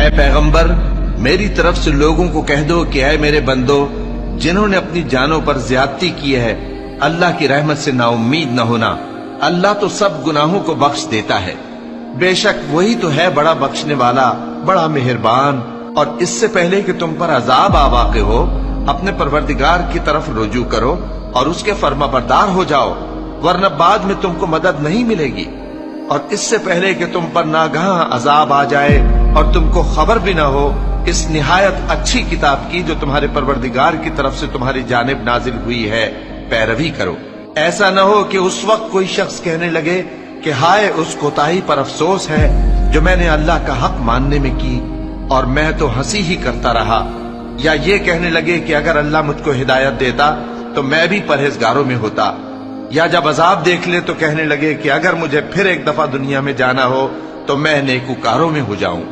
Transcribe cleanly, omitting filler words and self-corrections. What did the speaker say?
اے پیغمبر، میری طرف سے لوگوں کو کہہ دو کہ اے میرے بندو، جنہوں نے اپنی جانوں پر زیادتی کی ہے، اللہ کی رحمت سے نا امید نہ ہونا۔ اللہ تو سب گناہوں کو بخش دیتا ہے، بے شک وہی تو ہے بڑا بخشنے والا، بڑا مہربان۔ اور اس سے پہلے کہ تم پر عذاب آ واقع ہو، اپنے پروردگار کی طرف رجوع کرو اور اس کے فرما بردار ہو جاؤ، ورنہ بعد میں تم کو مدد نہیں ملے گی۔ اور اس سے پہلے کہ تم پر ناگہاں عذاب آ جائے اور تم کو خبر بھی نہ ہو، اس نہایت اچھی کتاب کی جو تمہارے پروردگار کی طرف سے تمہاری جانب نازل ہوئی ہے پیروی کرو۔ ایسا نہ ہو کہ اس وقت کوئی شخص کہنے لگے کہ ہائے اس کوتاہی پر افسوس ہے جو میں نے اللہ کا حق ماننے میں کی، اور میں تو ہنسی ہی کرتا رہا، یا یہ کہنے لگے کہ اگر اللہ مجھ کو ہدایت دیتا تو میں بھی پرہیزگاروں میں ہوتا، یا جب عذاب دیکھ لے تو کہنے لگے کہ اگر مجھے پھر ایک دفعہ دنیا میں جانا ہو تو میں نیکوکاروں میں ہو جاؤں۔